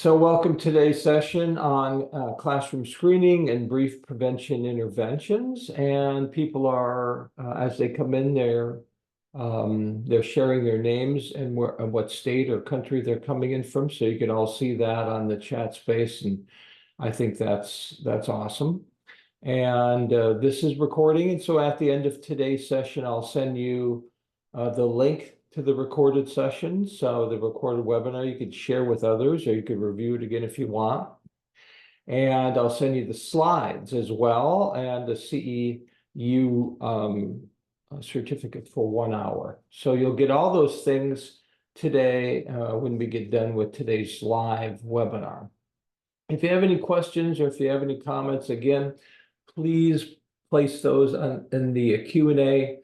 So welcome to today's session on classroom screening and brief prevention interventions. And people are, as they come in, they're sharing their names and what state or country they're coming in from. So you can all see that on the chat space, and I think that's awesome. And this is recording, and so at the end of today's session, I'll send you the link to the recorded session. So the recorded webinar, you could share with others, or you could review it again if you want. And I'll send you the slides as well, and the CEU certificate for 1 hour. So you'll get all those things today when we get done with today's live webinar. If you have any questions or if you have any comments, again, please place those in the Q&A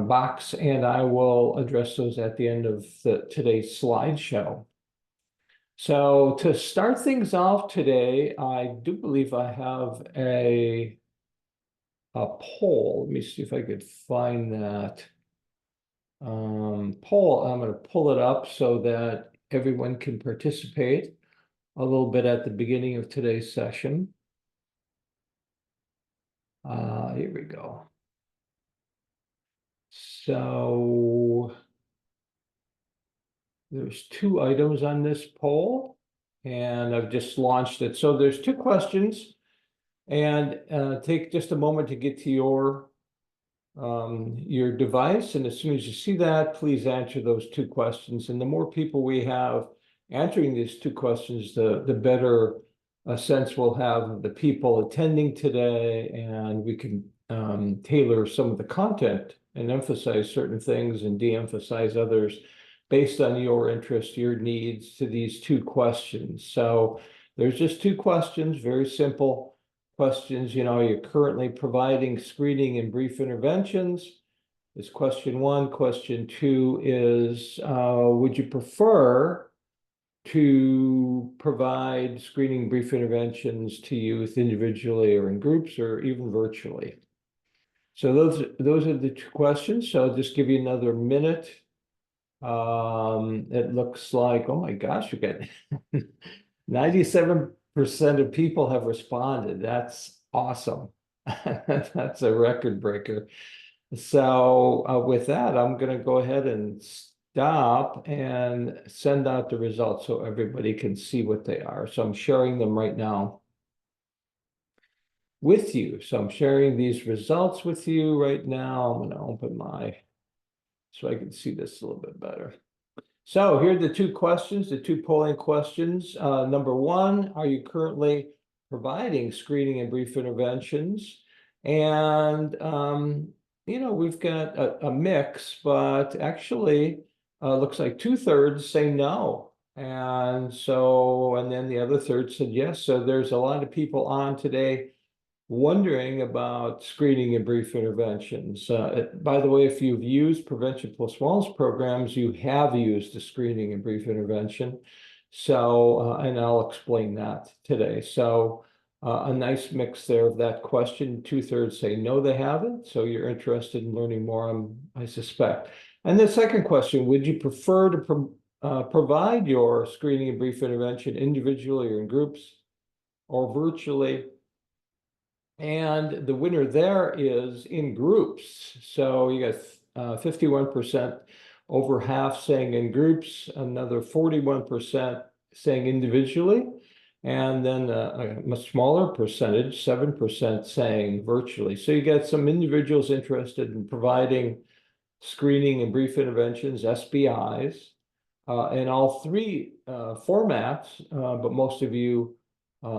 box, and I will address those at the end of today's slideshow. So to start things off today, I do believe I have a poll. Let me see if I could find that poll. I'm going to pull it up so that everyone can participate a little bit at the beginning of today's session. Here we go. So there's 2 items on this poll, and I've just launched it. So there's 2 questions, and take just a moment to get to your device. And as soon as you see that, please answer those 2 questions. And the more people we have answering these 2 questions, the better a sense we'll have of the people attending today, and we can tailor some of the content and emphasize certain things and de-emphasize others based on your interest, your needs to these 2 questions. So there's just 2 questions, very simple questions. You know, you're currently providing screening and brief interventions is question 1. Question 2 is, would you prefer to provide screening brief interventions to youth individually or in groups or even virtually? So those are the 2 questions. So I'll just give you another minute. It looks like, oh my gosh, we got 97% of people have responded. That's awesome. That's a record breaker. So with that, I'm going to go ahead and stop and send out the results so everybody can see what they are. So I'm sharing them right now with you. So I'm sharing these results with you right now. I'm going to open so I can see this a little bit better. So here are the 2 questions, the 2 polling questions. Number 1, are you currently providing screening and brief interventions? And, you know, we've got a mix, but actually looks like 2/3 say no. And then the other third said yes. So there's a lot of people on today wondering about screening and brief interventions. By the way, if you've used Prevention Plus Wellness programs, you have used the screening and brief intervention. So, and I'll explain that today. So a nice mix there of that question. 2/3 say no, they haven't. So you're interested in learning more, I suspect. And the second question, would you prefer to provide your screening and brief intervention individually or in groups or virtually? And the winner there is in groups. So you got 51%, over half saying in groups, another 41% saying individually, and then a much smaller percentage, 7% saying virtually. So you got some individuals interested in providing screening and brief interventions, SBIs, in all 3 formats, but most of you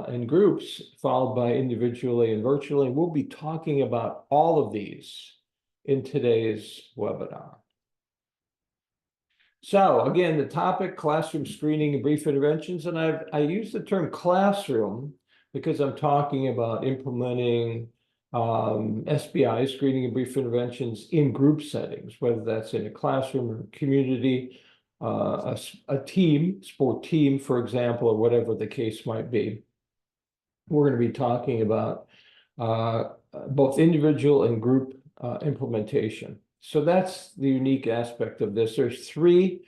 in groups, followed by individually and virtually. We'll be talking about all of these in today's webinar. So again, the topic, classroom screening and brief interventions. And I use the term classroom because I'm talking about implementing SBI, screening and brief interventions, in group settings, whether that's in a classroom or community, a team, sport team, for example, or whatever the case might be. We're going to be talking about both individual and group implementation. So that's the unique aspect of this. There's 3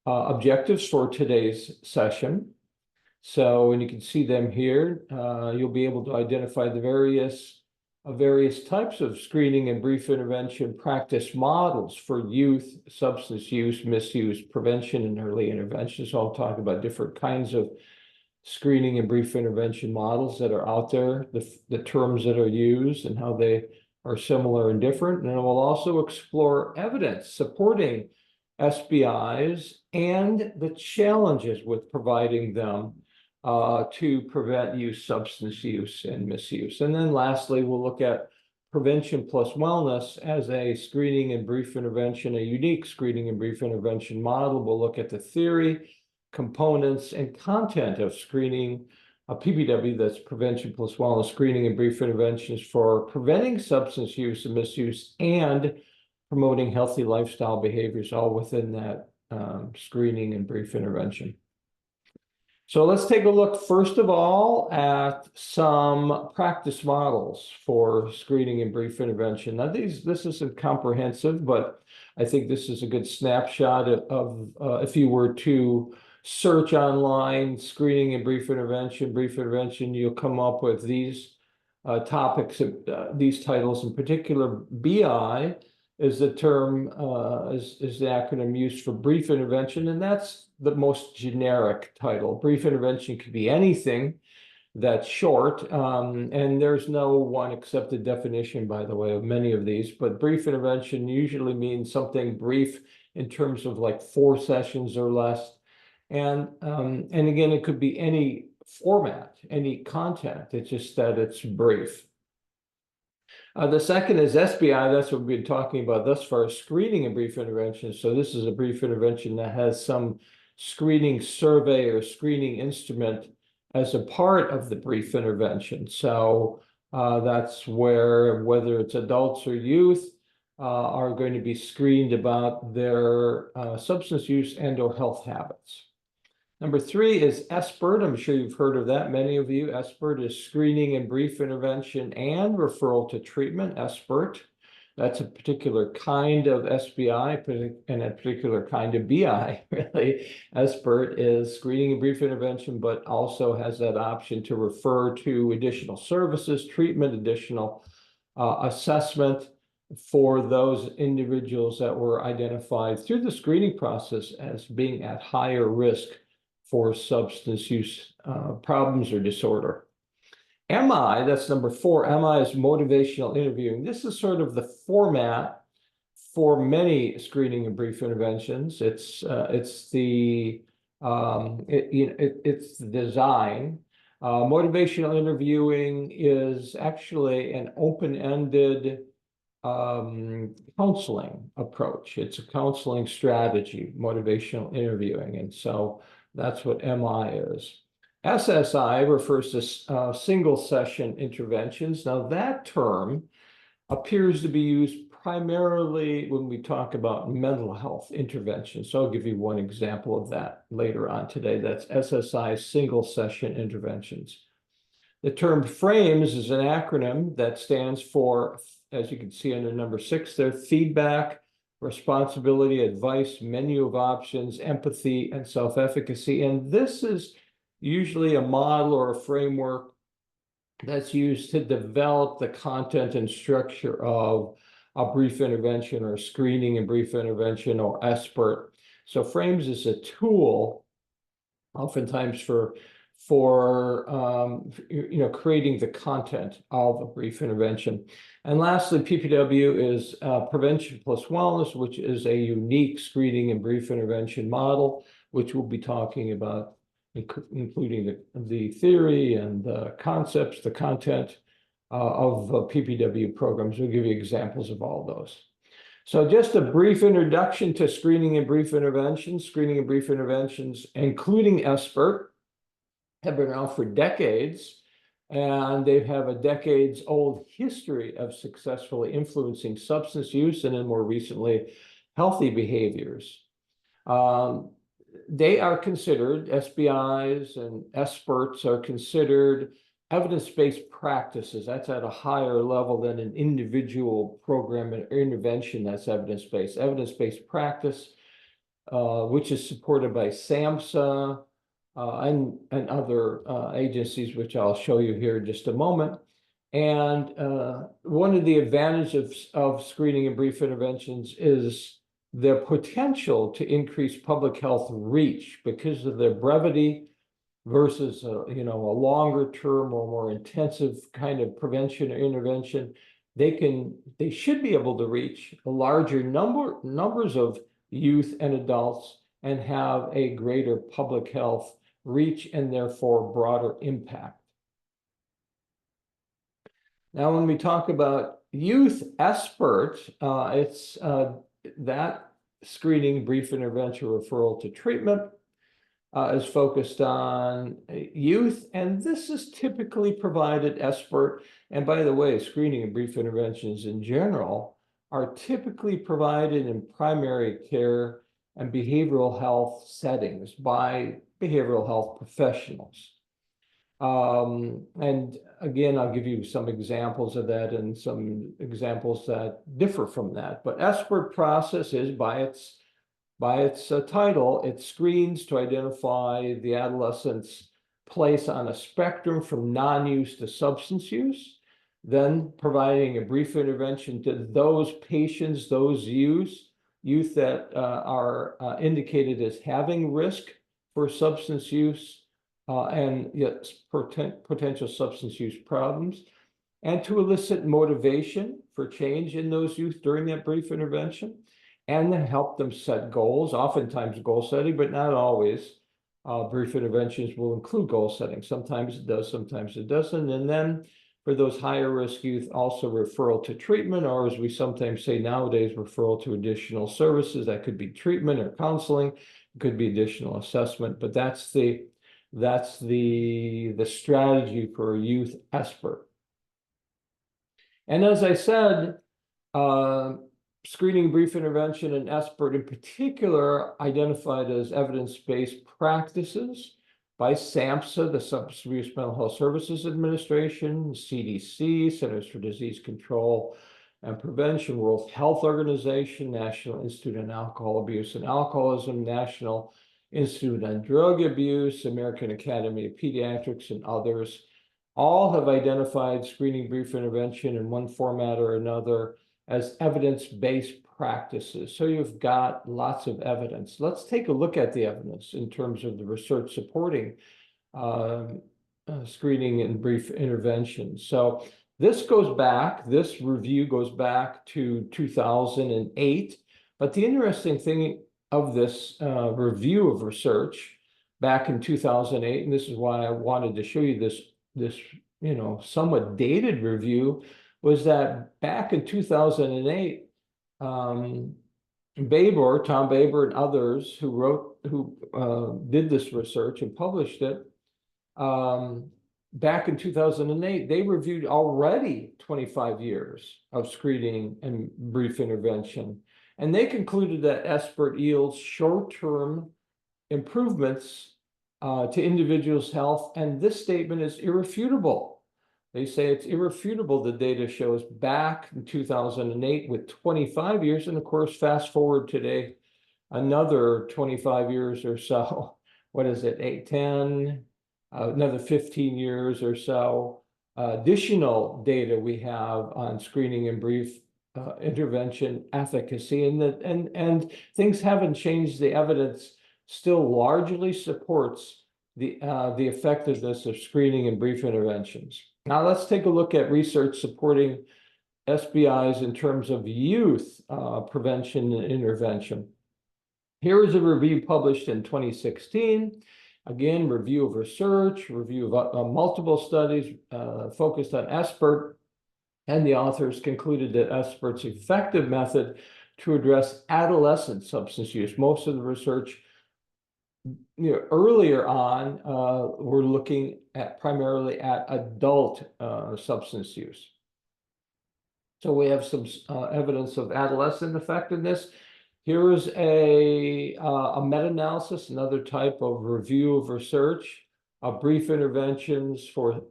objectives for today's session. So, and you can see them here. You'll be able to identify the various types of screening and brief intervention practice models for youth, substance use, misuse, prevention, and early intervention. So I'll talk about different kinds of screening and brief intervention models that are out there, the terms that are used and how they are similar and different. And we'll also explore evidence supporting SBIs and the challenges with providing them to prevent substance use and misuse. And then lastly, we'll look at prevention plus wellness as a screening and brief intervention, a unique screening and brief intervention model. We'll look at the theory, components, and content of screening, PPW, that's prevention plus wellness, screening and brief interventions for preventing substance use and misuse and promoting healthy lifestyle behaviors, all within that screening and brief intervention. So let's take a look, first of all, at some practice models for screening and brief intervention. Now, this isn't comprehensive, but I think this is a good snapshot of if you were to search online, screening and brief intervention, you'll come up with these topics, these titles. In particular, BI is the term, is the acronym used for brief intervention, and that's the most generic title. Brief intervention could be anything that's short, and there's no one accepted definition, by the way, of many of these, but brief intervention usually means something brief in terms of like 4 sessions or less. And again, it could be any format, any content, it's just that it's brief. The second is SBI. That's what we've been talking about thus far, screening and brief intervention. So this is a brief intervention that has some screening survey or screening instrument as a part of the brief intervention. So that's where, whether it's adults or youth, are going to be screened about their substance use and or health habits. Number 3 is SBIRT. I'm sure you've heard of that, many of you. SBIRT is screening and brief intervention and referral to treatment, SBIRT. That's a particular kind of SBI and a particular kind of BI, really. SBIRT is screening and brief intervention, but also has that option to refer to additional services, treatment, additional assessment for those individuals that were identified through the screening process as being at higher risk for substance use problems or disorder. MI, that's number 4, MI is motivational interviewing. This is sort of the format for many screening and brief interventions. It's the design. Motivational interviewing is actually an open-ended counseling approach. It's a counseling strategy, motivational interviewing, and so that's what MI is. SSI refers to single session interventions. Now that term appears to be used primarily when we talk about mental health interventions. So I'll give you one example of that later on today. That's SSI, single session interventions. The term FRAMES is an acronym that stands for, as you can see under number 6 there, feedback, responsibility, advice, menu of options, empathy, and self-efficacy. And this is usually a model or a framework that's used to develop the content and structure of a brief intervention or screening and brief intervention or SBIRT. So FRAMES is a tool oftentimes for creating the content of a brief intervention. And lastly, PPW is prevention plus wellness, which is a unique screening and brief intervention model, which we'll be talking about, including the theory and the concepts, the content of PPW programs. We'll give you examples of all those. So just a brief introduction to screening and brief interventions. Screening and brief interventions, including SBIRT, have been around for decades, and they have a decades-old history of successfully influencing substance use and then more recently, healthy behaviors. They are considered, SBIs and SBIRTs are considered evidence-based practices. That's at a higher level than an individual program and intervention that's evidence-based. Evidence-based practice which is supported by SAMHSA and other agencies, which I'll show you here in just a moment. And one of the advantages of screening and brief interventions is their potential to increase public health reach because of their brevity versus a longer term or more intensive kind of prevention or intervention. They should be able to reach a larger numbers of youth and adults and have a greater public health reach and therefore broader impact. Now, when we talk about youth expert, it's that screening, brief intervention, referral to treatment is focused on youth, and this is typically provided expert. And by the way, screening and brief interventions in general are typically provided in primary care and behavioral health settings by behavioral health professionals. And again, I'll give you some examples of that and some examples that differ from that. But expert process is by its title, it screens to identify the adolescent's place on a spectrum from non-use to substance use, then providing a brief intervention to those patients, those youth that are indicated as having risk for substance use and yet potential substance use problems, and to elicit motivation for change in those youth during that brief intervention, and then help them set goals, oftentimes goal setting, but not always. Brief interventions will include goal setting. Sometimes it does, sometimes it doesn't. And then for those higher risk youth, also referral to treatment, or as we sometimes say nowadays, referral to additional services. That could be treatment or counseling, it could be additional assessment, but that's the strategy for a youth expert. And as I said, screening, brief intervention, and expert in particular identified as evidence-based practices by SAMHSA, the Substance Abuse Mental Health Services Administration, CDC, Centers for Disease Control and Prevention, World Health Organization, National Institute on Alcohol Abuse and Alcoholism, National Institute on Drug Abuse, American Academy of Pediatrics, and others. All have identified screening, brief intervention in one format or another as evidence-based practices. So you've got lots of evidence. Let's take a look at the evidence in terms of the research supporting screening and brief intervention. So this review goes back to 2008. But the interesting thing of this review of research back in 2008, and this is why I wanted to show you this somewhat dated review, was that back in 2008, Tom Baber and others who did this research and published it, back in 2008, they reviewed already 25 years of screening and brief intervention. And they concluded that expert yields short-term improvements to individuals' health. And this statement is irrefutable. They say it's irrefutable. The data shows back in 2008 with 25 years. And of course, fast forward today, another 25 years or so. What is it, 8, 10, another 15 years or so. Additional data we have on screening and brief intervention efficacy, and things haven't changed. The evidence still largely supports the effectiveness of screening and brief interventions. Now let's take a look at research supporting SBIs in terms of youth prevention and intervention. Here is a review published in 2016. Again, review of research, review of multiple studies focused on expert, and the authors concluded that expert's effective method to address adolescent substance use. Most of the research earlier on we're looking at primarily at adult substance use. So we have some evidence of adolescent effectiveness. Here is a meta-analysis, another type of review of research of brief interventions for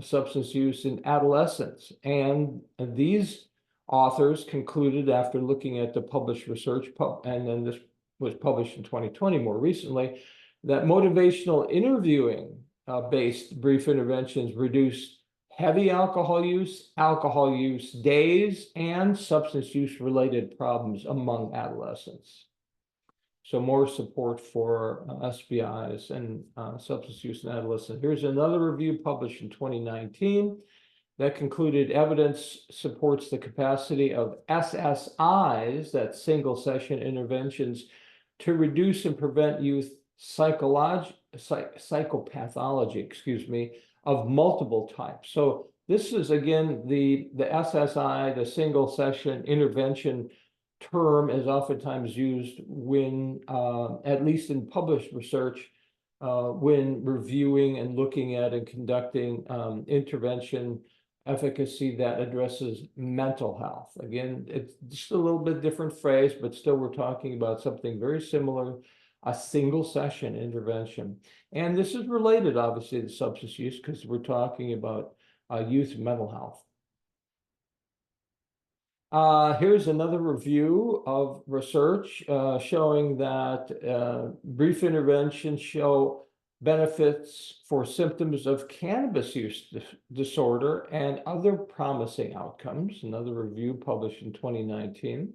substance use in adolescents. And these authors concluded, after looking at the published research and then this was published in 2020 more recently, that motivational interviewing based brief interventions reduce heavy alcohol use days, and substance use related problems among adolescents. So more support for SBIs and substance use in adolescents. Here's another review published in 2019 that concluded evidence supports the capacity of SSIs, that single session interventions, to reduce and prevent youth psychopathology, of multiple types. So this is, again, the SSI, the single session intervention term, is oftentimes used when, at least in published research, when reviewing and looking at and conducting intervention efficacy that addresses mental health. Again, it's just a little bit different phrase, but still we're talking about something very similar, a single session intervention. And this is related, obviously, to substance use because we're talking about youth mental health. Here's another review of research showing that brief interventions show benefits for symptoms of cannabis use disorder and other promising outcomes. Another review published in 2019.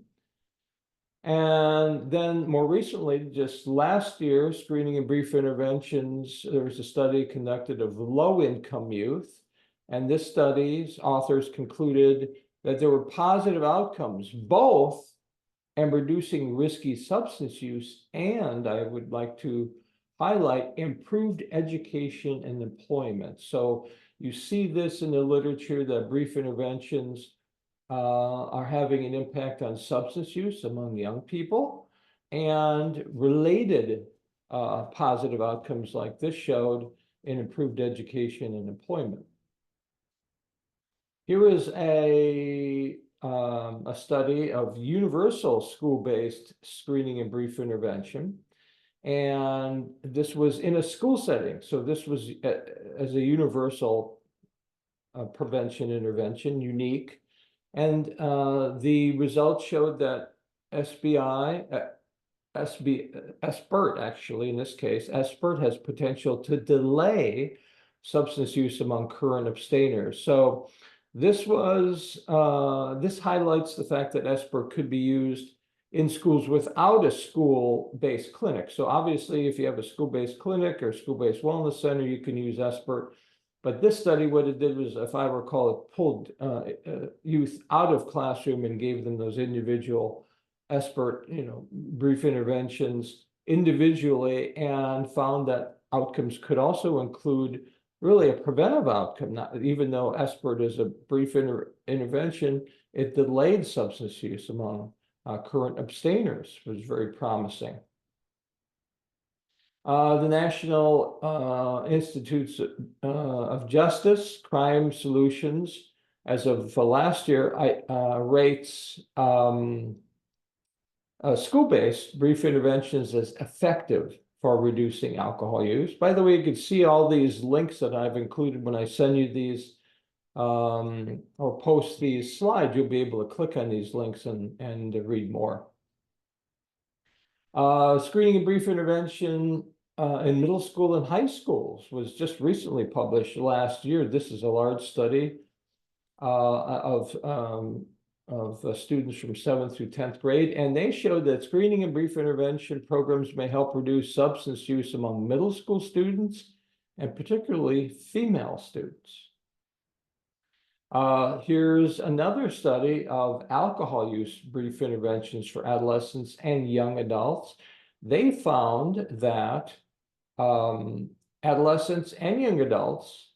And then more recently, just last year, screening and brief interventions, there was a study conducted of low-income youth. And this study's authors concluded that there were positive outcomes, both in reducing risky substance use, and I would like to highlight improved education and employment. So you see this in the literature that brief interventions are having an impact on substance use among young people, and related positive outcomes like this showed in improved education and employment. Here is a study of universal school-based screening and brief intervention. And this was in a school setting. So this was as a universal prevention intervention, unique. And the results showed that SBIrt, actually, in this case, SBIrt has potential to delay substance use among current abstainers. So this highlights the fact that SBIrt could be used in schools without a school-based clinic. So obviously, if you have a school-based clinic or school-based wellness center, you can use SBIrt. But this study, what it did was, if I recall, it pulled youth out of classroom and gave them those individual SBIrt, brief interventions individually, and found that outcomes could also include really a preventive outcome. Even though SBIrt is a brief intervention, it delayed substance use among current abstainers, was very promising. The National Institutes of Justice Crime Solutions, as of last year, rates school-based brief interventions as effective for reducing alcohol use. By the way, you can see all these links that I've included when I send you these or post these slides. You'll be able to click on these links and read more. Screening and brief intervention in middle school and high schools was just recently published last year. This is a large study of students from 7th through 10th grade, and they showed that screening and brief intervention programs may help reduce substance use among middle school students, and particularly female students. Here's another study of alcohol use brief interventions for adolescents and young adults. They found that adolescents and young adults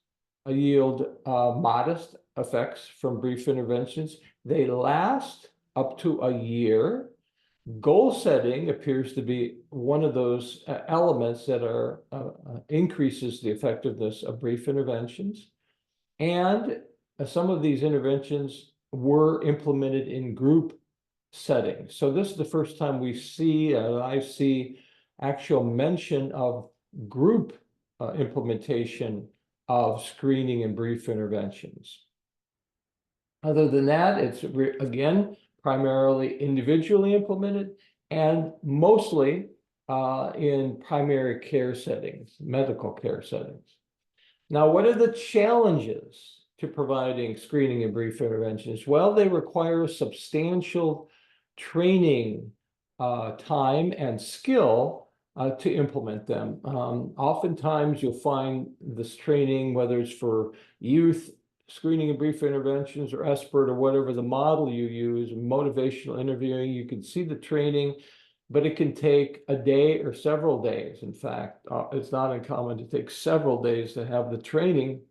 yield modest effects from brief interventions. They last up to a year. Goal setting appears to be one of those elements that increases the effectiveness of brief interventions. And some of these interventions were implemented in group settings. So this is the first time I see actual mention of group implementation of screening and brief interventions. Other than that, it's again primarily individually implemented and mostly in primary care settings, medical care settings. Now, what are the challenges to providing screening and brief interventions? Well, they require substantial training time and skill to implement them. Oftentimes, you'll find this training, whether it's for youth screening and brief interventions or SBIRT or whatever the model you use, motivational interviewing, you can see the training, but it can take a day or several days. In fact, it's not uncommon to take several days to have the training,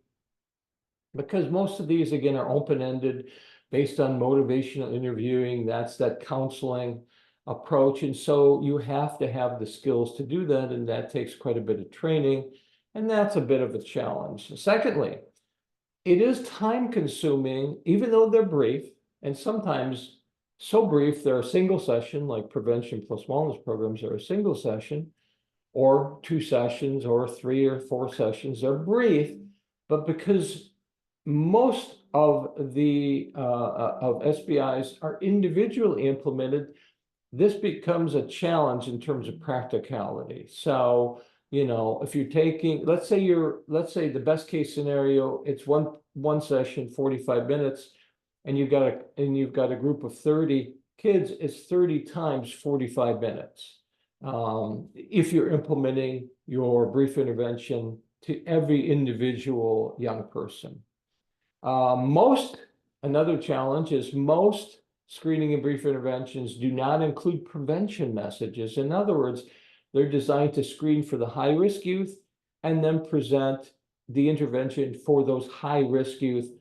because most of these, again, are open-ended based on motivational interviewing. That's that counseling approach. And so you have to have the skills to do that, and that takes quite a bit of training, and that's a bit of a challenge. Secondly, it is time consuming, even though they're brief, and sometimes so brief, they're a single session, like prevention plus wellness programs are a single session, or 2 sessions, or 3 or 4 sessions. They're brief, but because most of the of SBIs are individually implemented, this becomes a challenge in terms of practicality. So, if you're taking, let's say the best case scenario, it's one session, 45 minutes, and you've got a group of 30 kids, it's 30 times 45 minutes. If you're implementing your brief intervention to every individual young person. Another challenge is most screening and brief interventions do not include prevention messages. In other words, they're designed to screen for the high-risk youth and then present the intervention for those high-risk youth,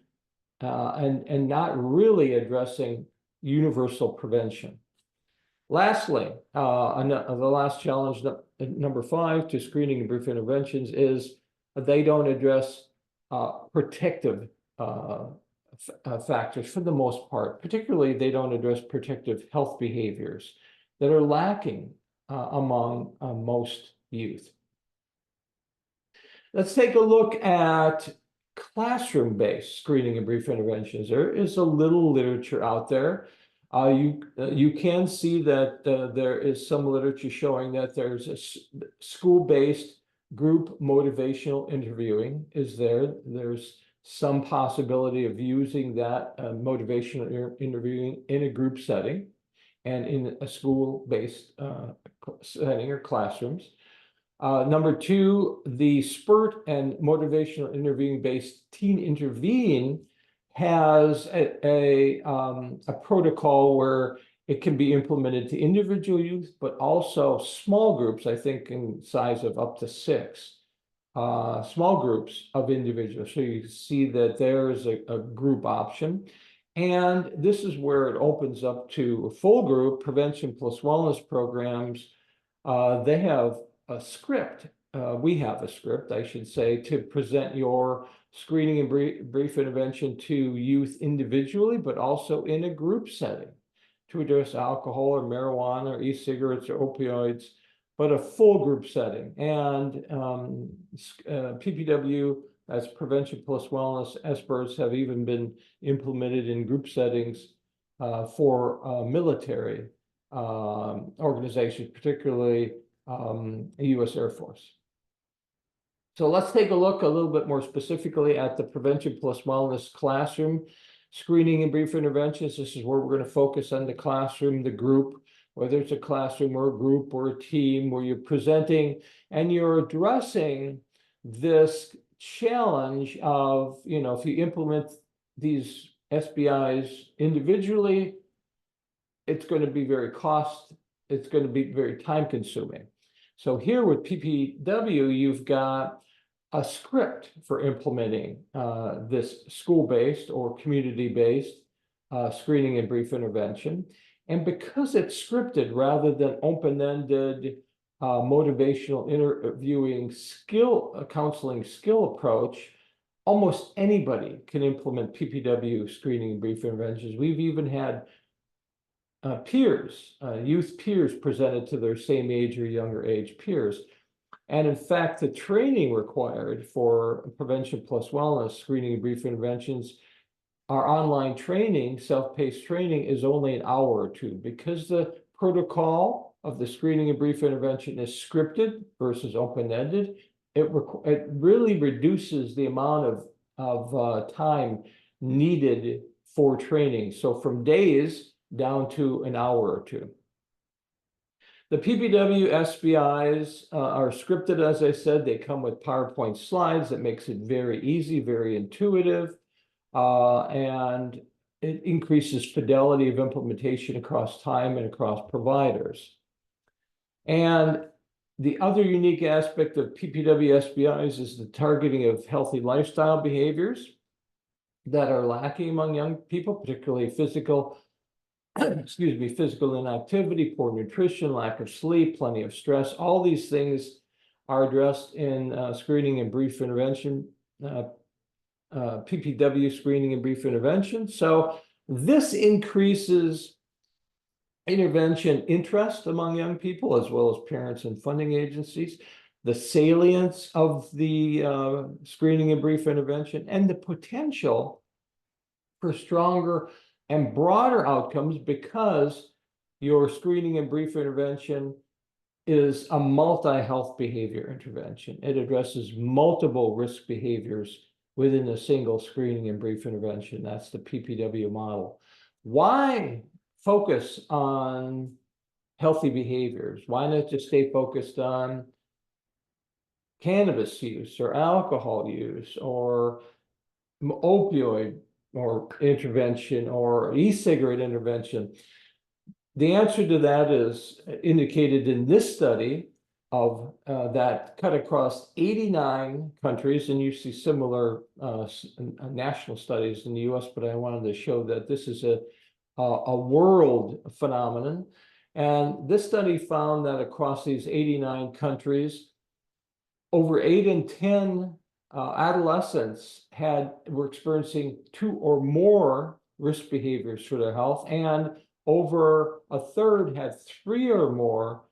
and not really addressing universal prevention. Lastly, the last challenge, number 5, to screening and brief interventions is they don't address protective factors for the most part. Particularly, they don't address protective health behaviors that are lacking among most youth. Let's take a look at classroom-based screening and brief interventions. There is a little literature out there. You can see that there is some literature showing that there's a school-based group motivational interviewing is there. There's some possibility of using that motivational interviewing in a group setting and in a school-based setting or classrooms. Number 2, the SBIRT and motivational interviewing-based Teen Intervene has a protocol where it can be implemented to individual youth, but also small groups, I think in size of up to 6. Small groups of individuals. So you see that there's a group option. And this is where it opens up to a full group prevention plus wellness programs. They have a script. We have a script, I should say, to present your screening and brief intervention to youth individually, but also in a group setting to address alcohol or marijuana or e-cigarettes or opioids, but a full group setting. And PPW, as prevention plus wellness, SBIRTs have even been implemented in group settings for military organizations, particularly the U.S. Air Force. So let's take a look a little bit more specifically at the prevention plus wellness classroom screening and brief interventions. This is where we're going to focus on the classroom, the group, whether it's a classroom or a group or a team, where you're presenting and you're addressing this challenge of, if you implement these SBIs individually, it's going to be it's going to be very time consuming. So here with PPW, you've got a script for implementing this school-based or community-based screening and brief intervention. And because it's scripted rather than open-ended motivational interviewing counseling skill approach, almost anybody can implement PPW screening and brief interventions. We've even had youth peers presented to their same age or younger age peers. And in fact, the training required for prevention plus wellness screening and brief interventions, our online training, self-paced training, is only an hour or 2, because the protocol of the screening and brief intervention is scripted versus open-ended, it really reduces the amount of time needed for training. So from days down to an hour or two. The PPW SBIs are scripted, as I said. They come with PowerPoint slides that makes it very easy, very intuitive, and it increases fidelity of implementation across time and across providers. And the other unique aspect of PPW SBIs is the targeting of healthy lifestyle behaviors that are lacking among young people, particularly physical inactivity, poor nutrition, lack of sleep, plenty of stress. All these things are addressed in screening and brief intervention, PPW screening and brief intervention. So this increases intervention interest among young people, as well as parents and funding agencies, the salience of the screening and brief intervention, and the potential for stronger and broader outcomes because your screening and brief intervention is a multi-health behavior intervention. It addresses multiple risk behaviors within a single screening and brief intervention. That's the PPW model. Why focus on healthy behaviors? Why not just stay focused on cannabis use or alcohol use or opioid or intervention or e-cigarette intervention? The answer to that is indicated in this study of that cut across 89 countries, and you see similar national studies in the US, but I wanted to show that this is a world phenomenon. And this study found that across these 89 countries, over 8 in 10 adolescents were experiencing 2 or more risk behaviors for their health, and over a third had 3 or more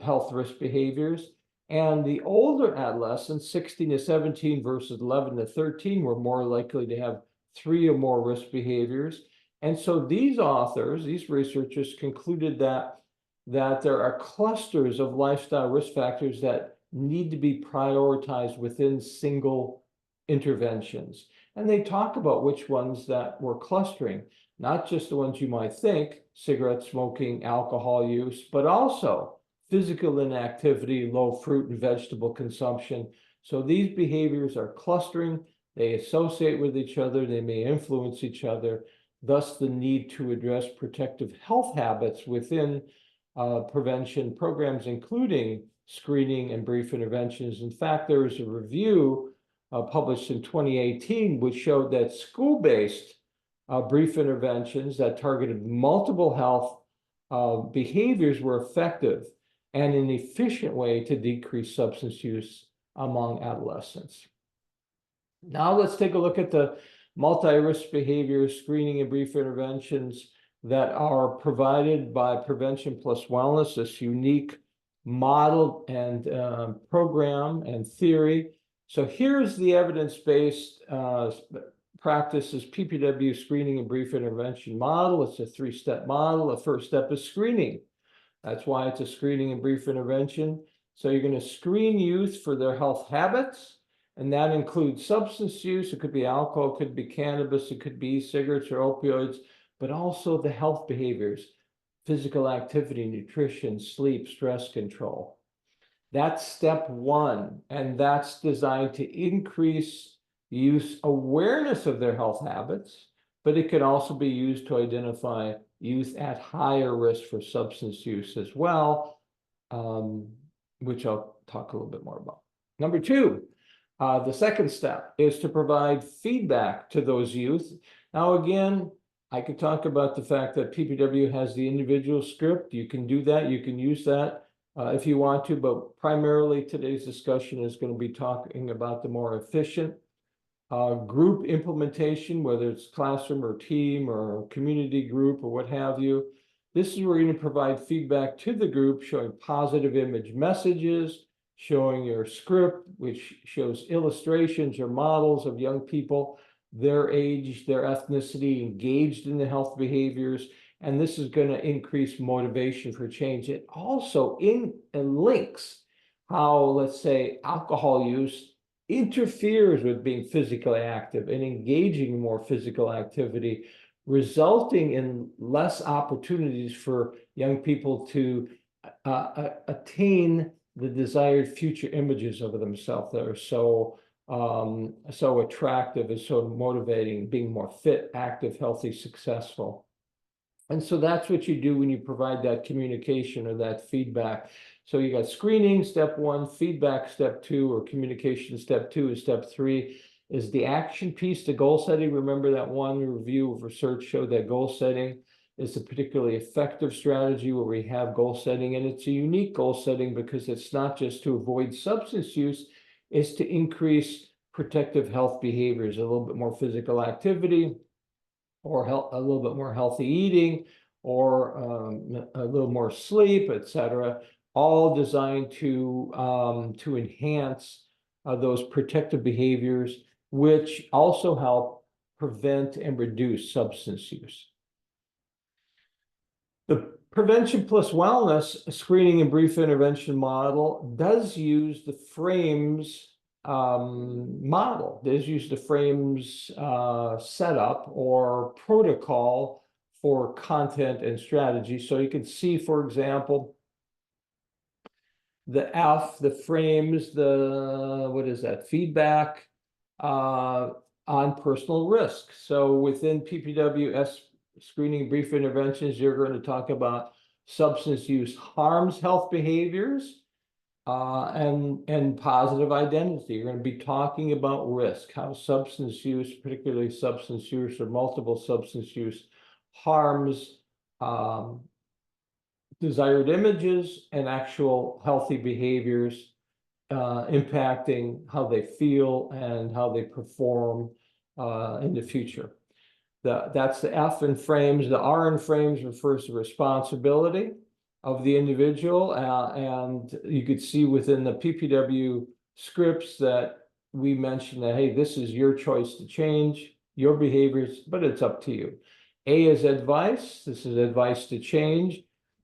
health risk behaviors. And the older adolescents, 16 to 17 versus 11 to 13, were more likely to have 3 or more risk behaviors. And so these authors, these researchers, concluded that there are clusters of lifestyle risk factors that need to be prioritized within single interventions. And they talk about which ones that were clustering, not just the ones you might think, cigarette smoking, alcohol use, but also physical inactivity, low fruit and vegetable consumption. So these behaviors are clustering, they associate with each other, they may influence each other, thus the need to address protective health habits within prevention programs, including screening and brief interventions. In fact, there was a review published in 2018, which showed that school-based brief interventions that targeted multiple health behaviors were effective and an efficient way to decrease substance use among adolescents. Now let's take a look at the multi-risk behavior screening and brief interventions that are provided by Prevention Plus Wellness, this unique model and program and theory. So here's the evidence-based practices PPW screening and brief intervention model. It's a 3-step model. The first step is screening. That's why it's a screening and brief intervention. So you're going to screen youth for their health habits, and that includes substance use. It could be alcohol, it could be cannabis, it could be cigarettes or opioids, but also the health behaviors, physical activity, nutrition, sleep, stress control. That's step 1, and that's designed to increase youth awareness of their health habits, but it can also be used to identify youth at higher risk for substance use as well, which I'll talk a little bit more about. Number 2, the second step is to provide feedback to those youth. Now, again, I could talk about the fact that PPW has the individual script. You can do that. You can use that if you want to, but primarily today's discussion is going to be talking about the more efficient group implementation, whether it's classroom or team or community group or what have you. This is where you're going to provide feedback to the group, showing positive image messages, showing your script, which shows illustrations or models of young people, their age, their ethnicity, engaged in the health behaviors, and this is going to increase motivation for change. It also links how, let's say, alcohol use interferes with being physically active and engaging in more physical activity, resulting in less opportunities for young people to attain the desired future images of themselves that are so attractive and so motivating, being more fit, active, healthy, successful. And so that's what you do when you provide that communication or that feedback. So you got screening, step one, feedback, step two, or communication, step two, and step three is the action piece, the goal setting. Remember that one review of research showed that goal setting is a particularly effective strategy where we have goal setting, and it's a unique goal setting because it's not just to avoid substance use, it's to increase protective health behaviors, a little bit more physical activity, or a little bit more healthy eating, or a little more sleep, etc., all designed to enhance those protective behaviors, which also help prevent and reduce substance use. The prevention plus wellness screening and brief intervention model does use the frames model. Does use the frames setup or protocol for content and strategy. So you can see, for example, the F, the frames, what is that? Feedback on personal risk. So within PPWS screening and brief interventions, you're going to talk about substance use harms health behaviors and positive identity. You're going to be talking about risk, how substance use, particularly substance use or multiple substance use, harms desired images and actual healthy behaviors, impacting how they feel and how they perform in the future. That's the F in frames. The R in frames refers to responsibility of the individual, and you could see within the PPW scripts that we mentioned that, hey, this is your choice to change your behaviors, but it's up to you. A is advice. This is advice to change,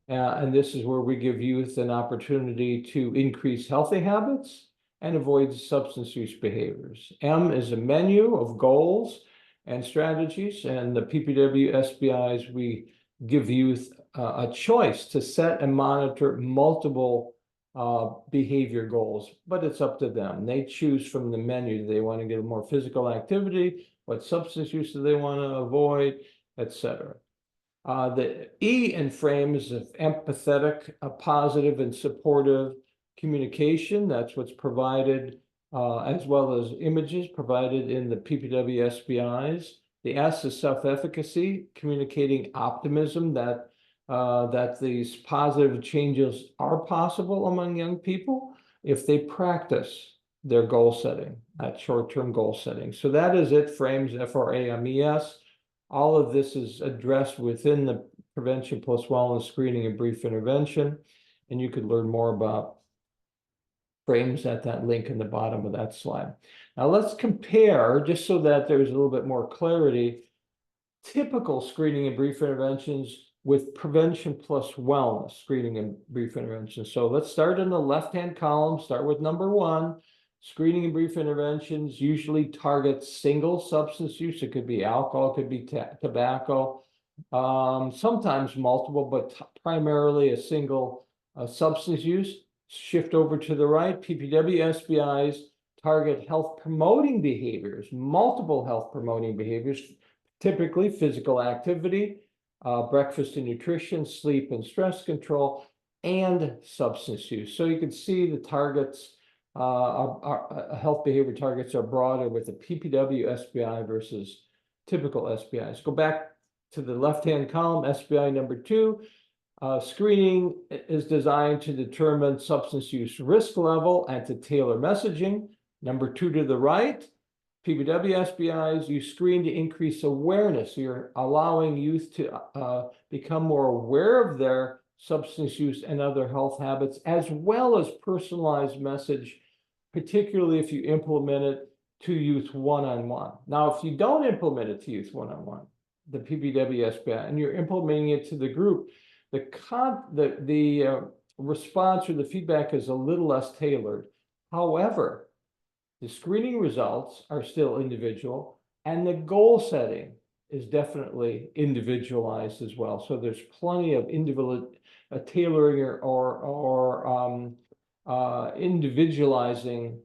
and this is where we give youth an opportunity to increase healthy habits and avoid substance use behaviors. M is a menu of goals and strategies, and the PPW SBIs, we give youth a choice to set and monitor multiple behavior goals, but it's up to them. They choose from the menu. Do they want to get more physical activity? What substance use do they want to avoid, etc. The E in frames of empathetic, positive, and supportive communication. That's what's provided, as well as images provided in the PPW SBIs. The S is self-efficacy, communicating optimism that these positive changes are possible among young people if they practice their goal setting, that short-term goal setting. So that is it, frames, FRAMES. All of this is addressed within the prevention plus wellness screening and brief intervention, and you could learn more about frames at that link in the bottom of that slide. Now let's compare, just so that there's a little bit more clarity, typical screening and brief interventions with prevention plus wellness screening and brief interventions. So let's start in the left-hand column, start with number one. Screening and brief interventions usually target single substance use. It could be alcohol, it could be tobacco, sometimes multiple, but primarily a single substance use. Shift over to the right, PPW SBIs target health promoting behaviors, multiple health promoting behaviors, typically physical activity, breakfast and nutrition, sleep and stress control, and substance use. So you can see the targets, health behavior targets are broader with the PPW SBI versus typical SBIs. Go back to the left-hand column, SBI number two. Screening is designed to determine substance use risk level and to tailor messaging. Number two to the right, PPW SBIs, you screen to increase awareness. You're allowing youth to become more aware of their substance use and other health habits, as well as personalized message, particularly if you implement it to youth one-on-one. Now, if you don't implement it to youth one-on-one, the PPW SBI and you're implementing it to the group, the response or the feedback is a little less tailored. However, the screening results are still individual, and the goal setting is definitely individualized as well. So there's plenty of individual tailoring or individualizing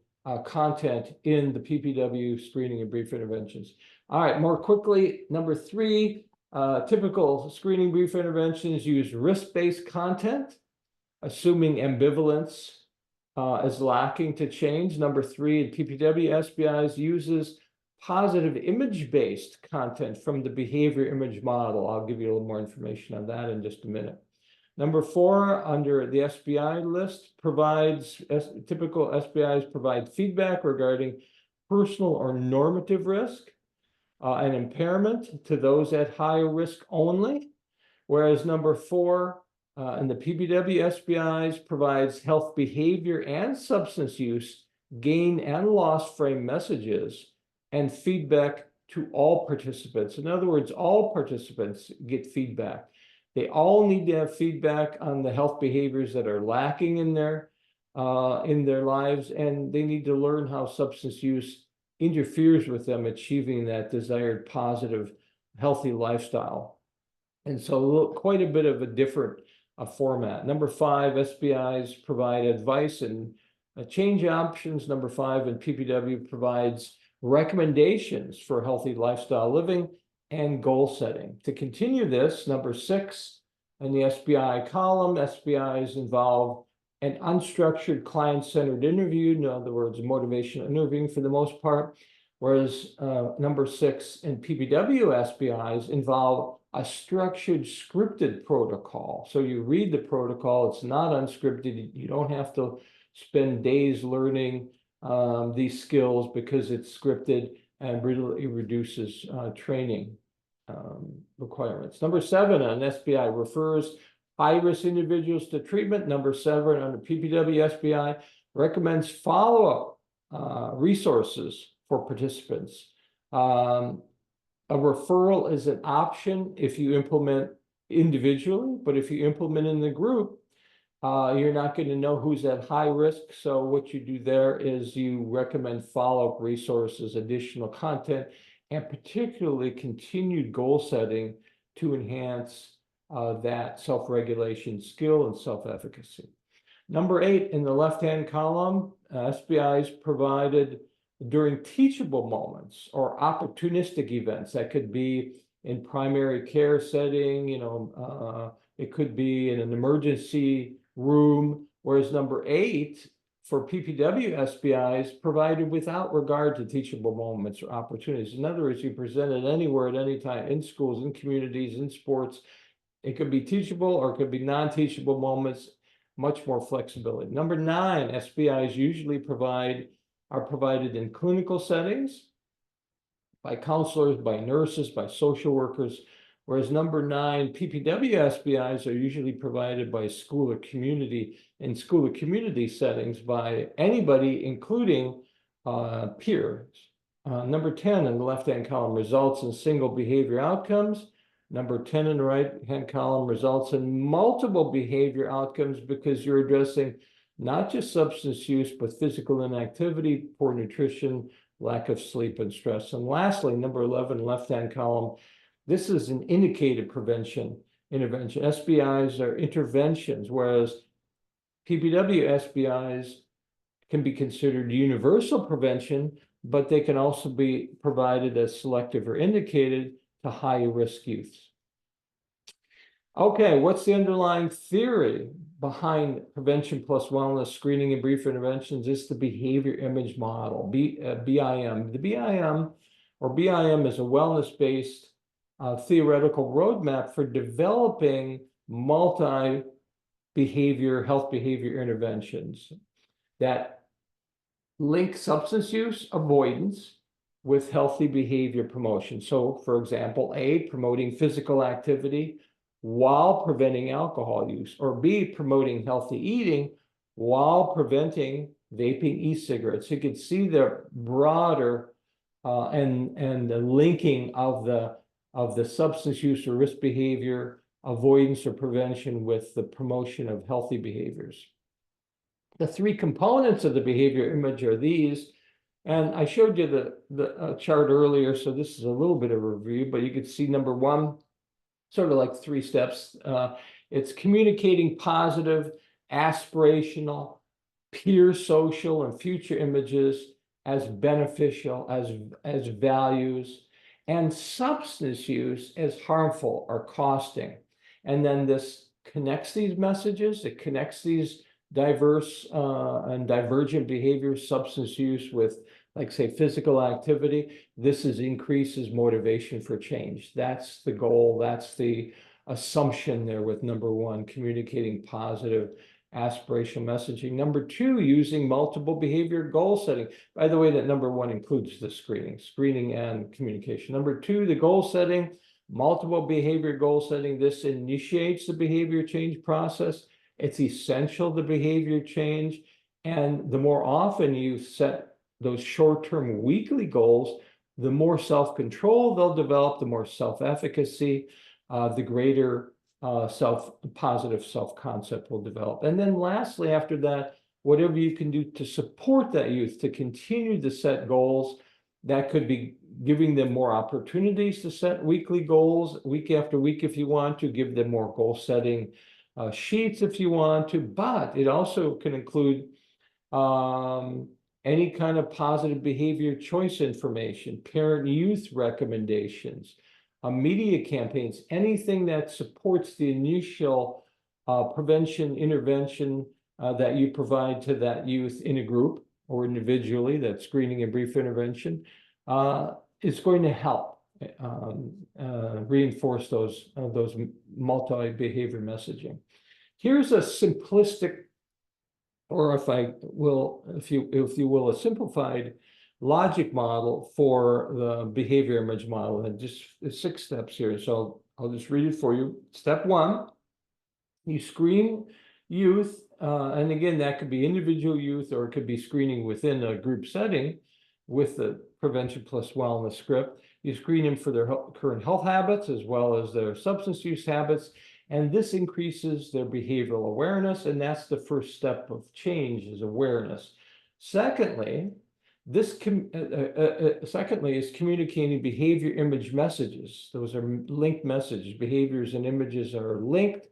content in the PPW screening and brief interventions. All right, more quickly, number 3, typical screening brief interventions use risk-based content, assuming ambivalence is lacking to change. Number 3, in PPW SBIs uses positive image-based content from the behavior image model. I'll give you a little more information on that in just a minute. Number 4, under the SBI list, typical SBIs provide feedback regarding personal or normative risk and impairment to those at higher risk only. Whereas number 4, in the PPW SBIs provides health behavior and substance use, gain and loss frame messages, and feedback to all participants. In other words, all participants get feedback. They all need to have feedback on the health behaviors that are lacking in their lives, and they need to learn how substance use interferes with them achieving that desired positive, healthy lifestyle. And so quite a bit of a different format. Number 5, SBIs provide advice and change options. Number 5, and PPW provides recommendations for healthy lifestyle living and goal setting. To continue this, number 6, in the SBI column, SBIs involve an unstructured client-centered interview, in other words, motivational interviewing for the most part, whereas number 6 in PPW SBIs involve a structured scripted protocol. So you read the protocol, it's not unscripted, you don't have to spend days learning these skills because it's scripted and really reduces training requirements. Number 7 on SBI refers high-risk individuals to treatment. Number 7 under PPW SBI recommends follow-up resources for participants. A referral is an option if you implement individually, but if you implement in the group, you're not going to know who's at high risk. So what you do there is you recommend follow-up resources, additional content, and particularly continued goal setting to enhance that self-regulation skill and self-efficacy. Number 8 in the left-hand column, SBIs provided during teachable moments or opportunistic events. That could be in primary care setting, it could be in an emergency room, whereas number 8 for PPW SBIs provided without regard to teachable moments or opportunities. In other words, you present it anywhere at any time, in schools, in communities, in sports. It could be teachable or it could be non-teachable moments, much more flexibility. Number 9, SBIs usually are provided in clinical settings by counselors, by nurses, by social workers, whereas number 9, PPW SBIs are usually provided by school or community, in school or community settings by anybody, including peers. Number 10 in the left-hand column results in single behavior outcomes. Number 10 in the right-hand column results in multiple behavior outcomes because you're addressing not just substance use, but physical inactivity, poor nutrition, lack of sleep, and stress. And lastly, number 11, left-hand column, this is an indicated prevention intervention. SBIs are interventions, whereas PPW SBIs can be considered universal prevention, but they can also be provided as selective or indicated to high-risk youth. Okay, what's the underlying theory behind prevention plus wellness screening and brief interventions? It's the behavior image model, BIM. The BIM is a wellness-based theoretical roadmap for developing multi-behavior, health behavior interventions that link substance use avoidance with healthy behavior promotion. So, for example, A, promoting physical activity while preventing alcohol use, or B, promoting healthy eating while preventing vaping e-cigarettes. You can see the broader and the linking of the of the substance use or risk behavior, avoidance or prevention with the promotion of healthy behaviors. The three components of the behavior image are these, and I showed you the chart earlier, so this is a little bit of a review, but you can see number one, sort of like 3 steps. It's communicating positive, aspirational, peer social, and future images as beneficial, as values, and substance use as harmful or costing. And then this connects these messages, it connects these diverse and divergent behaviors, substance use with, like, say, physical activity. This increases motivation for change. That's the goal. That's the assumption there with number one, communicating positive aspirational messaging. Number two, using multiple behavior goal setting. By the way, that number one includes the screening and communication. Number two, the goal setting, multiple behavior goal setting. This initiates the behavior change process. It's essential to behavior change. And the more often you set those short-term weekly goals, the more self-control they'll develop, the more self-efficacy, the greater positive self-concept will develop. And then lastly, after that, whatever you can do to support that youth to continue to set goals, that could be giving them more opportunities to set weekly goals, week after week if you want to, give them more goal setting sheets if you want to, but it also can include any kind of positive behavior choice information, parent-youth recommendations, media campaigns, anything that supports the initial prevention intervention that you provide to that youth in a group or individually, that screening and brief intervention, is going to help reinforce those multi-behavior messaging. Here's a simplistic, or if you will, a simplified logic model for the behavior image model, and just 6 steps here. So I'll just read it for you. Step 1, you screen youth, and again, that could be individual youth, or it could be screening within a group setting with the prevention plus wellness script. You screen them for their current health habits as well as their substance use habits. And this increases their behavioral awareness, and that's the first step of change, is awareness. Secondly, is communicating behavior image messages. Those are linked messages. Behaviors and images are linked.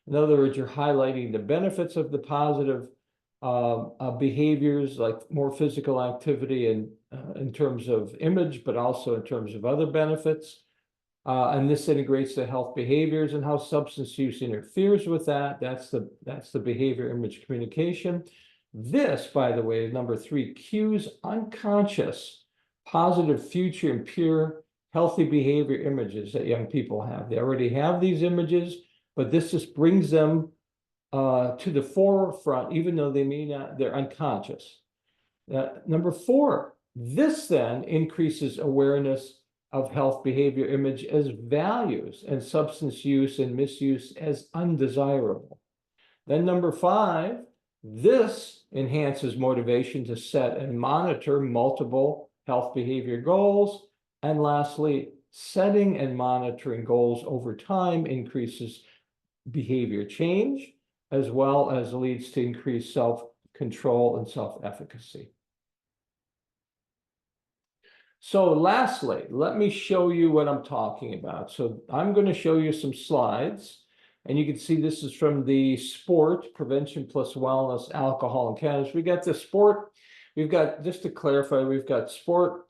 In other words, you're highlighting the benefits of the positive behaviors, like more physical activity and in terms of image, but also in terms of other benefits. And this integrates the health behaviors and how substance use interferes with that. That's the behavior image communication. This, by the way, number 3, cues unconscious positive future and pure healthy behavior images that young people have. They already have these images, but this just brings them to the forefront, even though they may not, they're unconscious. Number 4, this then increases awareness of health behavior image as values and substance use and misuse as undesirable. Then number 5, this enhances motivation to set and monitor multiple health behavior goals. And lastly, setting and monitoring goals over time increases behavior change, as well as leads to increased self-control and self-efficacy. So lastly, let me show you what I'm talking about. So I'm going to show you some slides, and you can see this is from the sport, prevention plus wellness, alcohol and cannabis. We got the sport, we've got, just to clarify, we've got sport,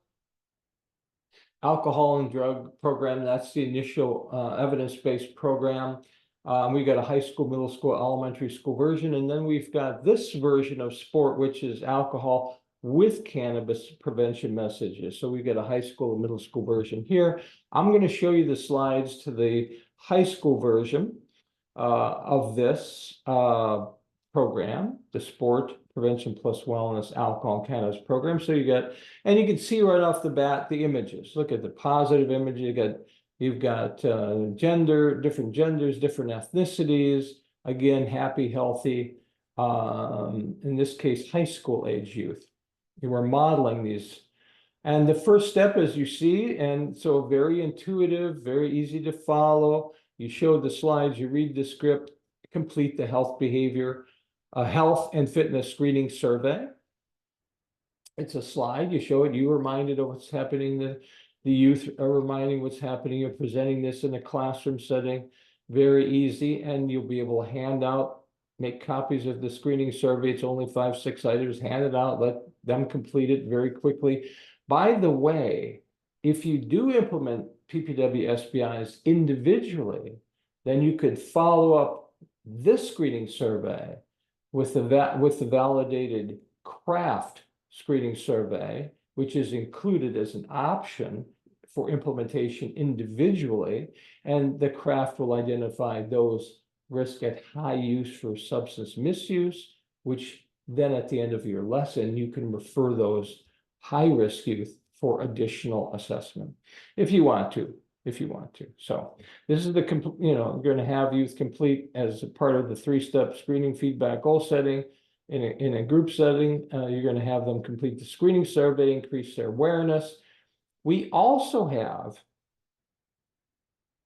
alcohol and drug program. That's the initial evidence-based program. We got a high school, middle school, elementary school version, and then we've got this version of sport, which is alcohol with cannabis prevention messages. So we've got a high school and middle school version here. I'm going to show you the slides to the high school version of this program, the sport prevention plus wellness alcohol and cannabis program. So you got, and you can see right off the bat the images. Look at the positive images. You've got gender, different genders, different ethnicities. Again, happy, healthy. In this case, high school age youth. We're modeling these And the first step, as you see, and so very intuitive, very easy to follow. You show the slides, you read the script, complete the health and fitness screening survey. It's a slide, you show it, you're reminded of what's happening, the youth are reminding what's happening, you're presenting this in a classroom setting, very easy, and you'll be able to hand out, make copies of the screening survey. It's only 5, 6 items, hand it out, let them complete it very quickly. By the way, if you do implement PPW SBIs individually, then you could follow up this screening survey with the validated craft screening survey, which is included as an option for implementation individually, and the craft will identify those risks at high use for substance misuse, which then at the end of your lesson, you can refer those high-risk youth for additional assessment if you want to. So this is you're going to have youth complete as a part of the 3-step screening feedback goal setting. In a group setting, you're going to have them complete the screening survey, increase their awareness. We also have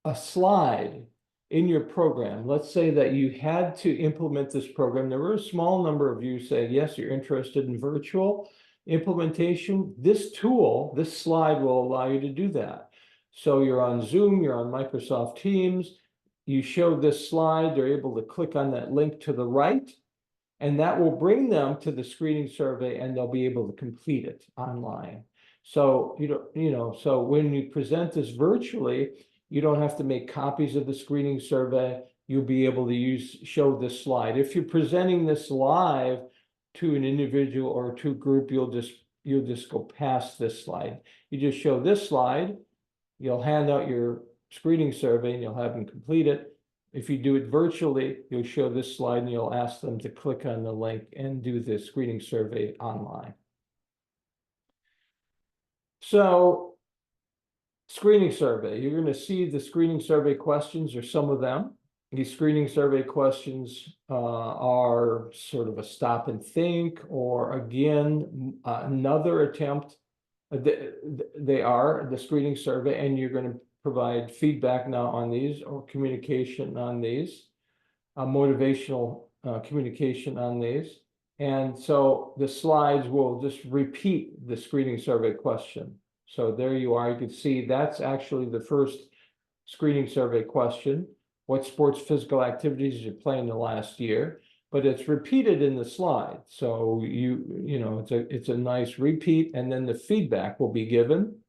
a slide in your program. Let's say that you had to implement this program. There were a small number of you say, yes, you're interested in virtual implementation. This tool, this slide will allow you to do that. So you're on Zoom, you're on Microsoft Teams, you show this slide, they're able to click on that link to the right, and that will bring them to the screening survey and they'll be able to complete it online. So, so when you present this virtually, you don't have to make copies of the screening survey. You'll be able to show this slide. If you're presenting this live to an individual or to a group, you'll just go past this slide. You just show this slide, you'll hand out your screening survey and you'll have them complete it. If you do it virtually, you'll show this slide and you'll ask them to click on the link and do the screening survey online. So, screening survey, you're going to see the screening survey questions, or some of them. These screening survey questions are sort of a stop and think, or again, another attempt. They are the screening survey, and you're going to provide feedback now on these, or communication on these, motivational communication on these. And so the slides will just repeat the screening survey question. So there you are, you can see that's actually the first screening survey question. What sports physical activities did you play in the last year? But it's repeated in the slide. So it's a nice repeat, and then the feedback will be given.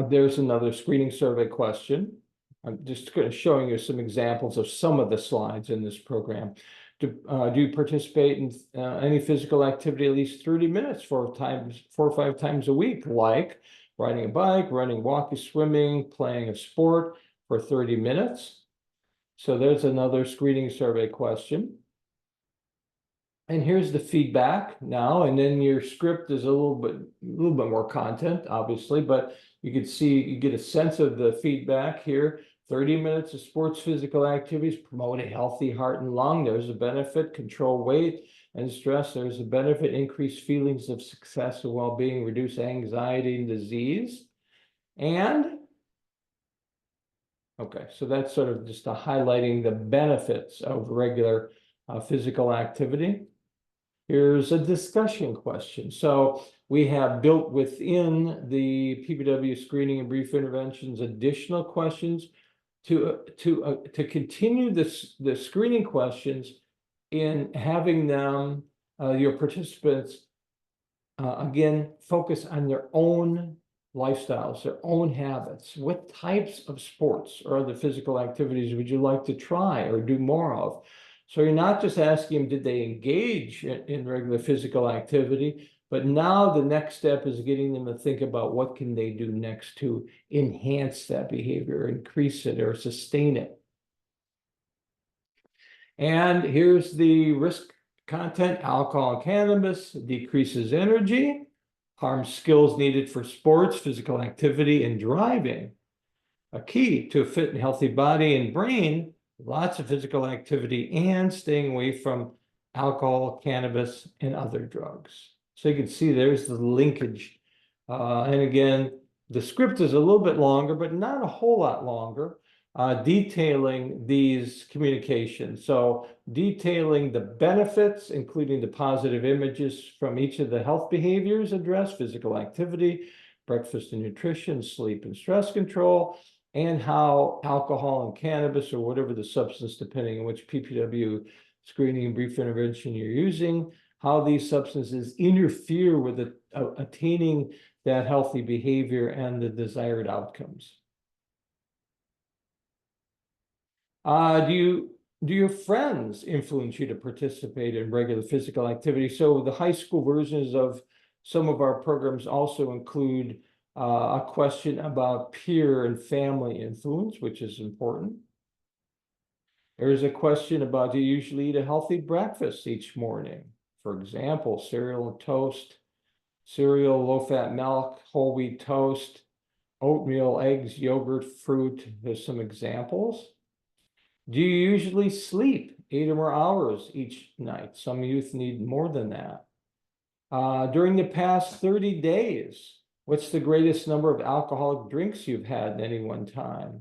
There's another screening survey question. I'm just showing you some examples of some of the slides in this program. Do you participate in any physical activity at least 30 minutes 4 or 5 times a week, like riding a bike, running, walking, swimming, playing a sport for 30 minutes? So there's another screening survey question. And here's the feedback now, and then your script is a little bit more content, obviously, but you can see, you get a sense of the feedback here. 30 minutes of sports physical activities promote a healthy heart and lung. There's a benefit. Control weight and stress. There's a benefit. Increase feelings of success and well-being. Reduce anxiety and disease. And okay, so that's sort of just highlighting the benefits of regular physical activity. Here's a discussion question. So we have built within the PPW screening and brief interventions additional questions to continue the screening questions in having them, your participants, again, focus on their own lifestyles, their own habits. What types of sports or other physical activities would you like to try or do more of? So you're not just asking them, did they engage in regular physical activity, but now the next step is getting them to think about what can they do next to enhance that behavior, increase it, or sustain it. And here's the risk content. Alcohol and cannabis decreases energy, harms skills needed for sports, physical activity, and driving. A key to a fit and healthy body and brain, lots of physical activity and staying away from alcohol, cannabis, and other drugs. So you can see there's the linkage. And again, the script is a little bit longer, but not a whole lot longer, detailing these communications. So detailing the benefits, including the positive images from each of the health behaviors addressed: physical activity, breakfast and nutrition, sleep and stress control, and how alcohol and cannabis, or whatever the substance, depending on which PPW screening and brief intervention you're using, how these substances interfere with attaining that healthy behavior and the desired outcomes. Do your friends influence you to participate in regular physical activity? So the high school versions of some of our programs also include a question about peer and family influence, which is important. There's a question about, do you usually eat a healthy breakfast each morning? For example, cereal and toast, cereal, low-fat milk, whole wheat toast, oatmeal, eggs, yogurt, fruit. There's some examples. Do you usually sleep 8 or more hours each night? Some youth need more than that. During the past 30 days, what's the greatest number of alcoholic drinks you've had at any one time?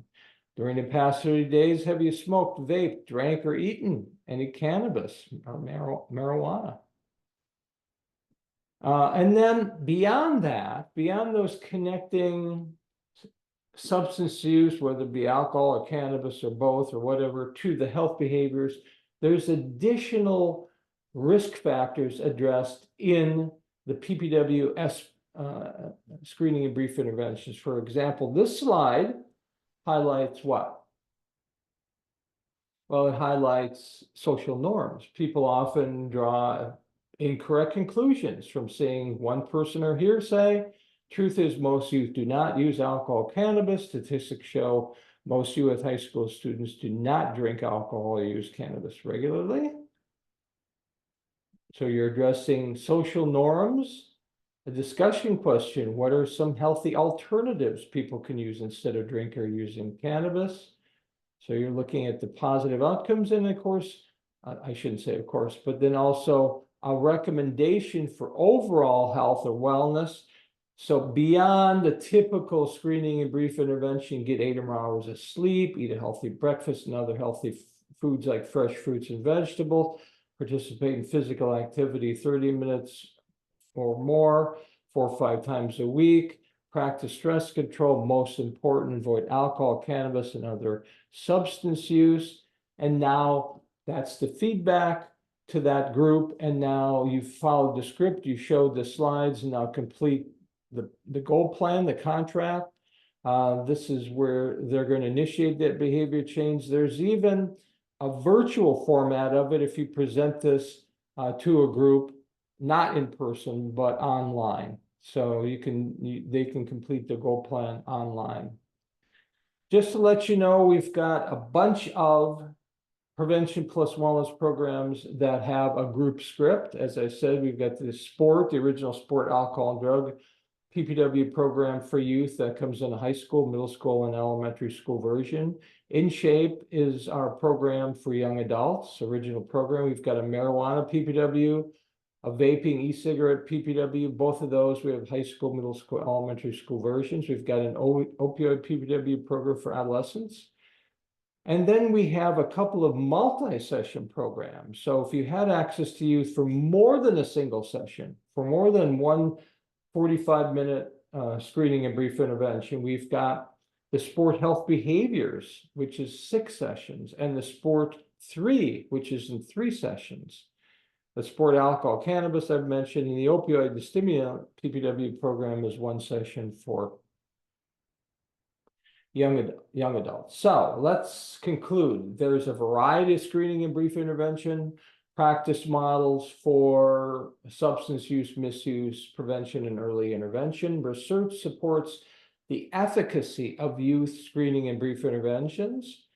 During the past 30 days, have you smoked, vaped, drank, or eaten any cannabis or marijuana? And then beyond that, beyond those connecting substance use, whether it be alcohol or cannabis or both or whatever, to the health behaviors, there's additional risk factors addressed in the PPWS screening and brief interventions. For example, this slide highlights what? Well, it highlights social norms. People often draw incorrect conclusions from seeing one person or hearsay. Truth is, most youth do not use alcohol, cannabis. Statistics show most U.S. high school students do not drink alcohol or use cannabis regularly. So you're addressing social norms. A discussion question: what are some healthy alternatives people can use instead of drinking or using cannabis? So you're looking at the positive outcomes, and of course, I shouldn't say of course, but then also a recommendation for overall health or wellness. So beyond the typical screening and brief intervention, get 8 or more hours of sleep, eat a healthy breakfast and other healthy foods like fresh fruits and vegetables, participate in physical activity 30 minutes or more, 4 or 5 times a week, practice stress control, most important, avoid alcohol, cannabis, and other substance use. And now that's the feedback to that group. And now you've followed the script, you showed the slides, and now complete the goal plan, the contract. This is where they're going to initiate that behavior change. There's even a virtual format of it if you present this to a group, not in person, but online. So they can complete the goal plan online. Just to let you know, we've got a bunch of prevention plus wellness programs that have a group script. As I said, we've got the original sport, alcohol and drug PPW program for youth that comes in a high school, middle school, and elementary school version. In Shape is our program for young adults, original program. We've got a marijuana PPW, a vaping e-cigarette PPW. Both of those, we have high school, middle school, elementary school versions. We've got an opioid PPW program for adolescents. And then we have a couple of multi-session programs. So if you had access to youth for more than a single session, for more than one 45-minute screening and brief intervention, we've got the sport health behaviors, which is 6 sessions, and the sport 3, which is in 3 sessions. The sport alcohol, cannabis I've mentioned, and the opioid and stimulant PPW program is 1 session for young adults. So let's conclude. There's a variety of screening and brief intervention practice models for substance use, misuse, prevention, and early intervention. Research supports the efficacy of youth screening and brief interventions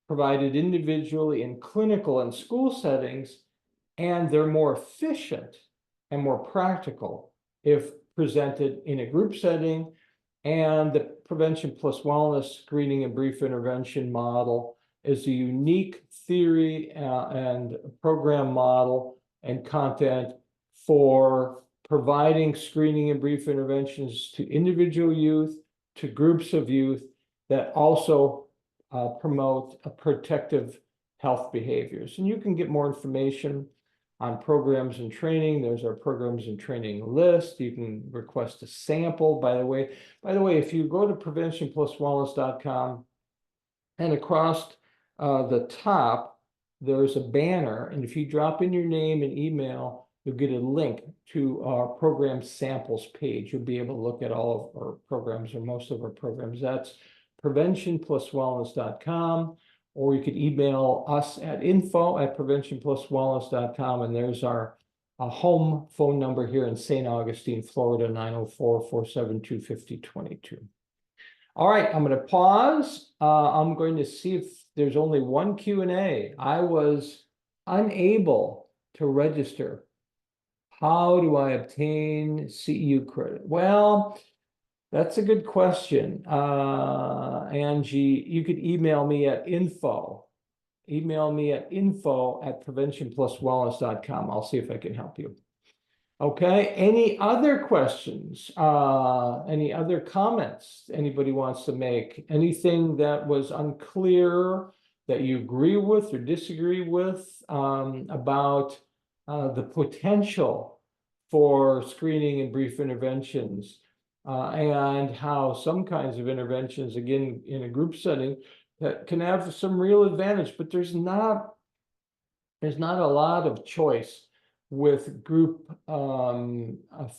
provided individually in clinical and school settings, and they're more efficient and more practical if presented in a group setting. And the prevention plus wellness screening and brief intervention model is a unique theory and program model and content for providing screening and brief interventions to individual youth, to groups of youth that also promote protective health behaviors. And you can get more information on programs and training. There's our programs and training list. You can request a sample. By the way, if you go to preventionpluswellness.com and across the top, there's a banner. And if you drop in your name and email, you'll get a link to our program samples page. You'll be able to look at all of our programs or most of our programs. That's preventionpluswellness.com, or you could email us at info@preventionpluswellness.com. And there's our home phone number here in St. Augustine, Florida, 904-472-5022. All right, I'm going to pause. I'm going to see if there's only one Q&A. I was unable to register. How do I obtain CEU credit? Well, that's a good question. Angie, you could email me at info. Email me at info@preventionpluswellness.com. I'll see if I can help you. Okay, any other questions? Any other comments anybody wants to make? Anything that was unclear that you agree with or disagree with about the potential for screening and brief interventions and how some kinds of interventions, again, in a group setting, that can have some real advantage, but there's not a lot of choice with group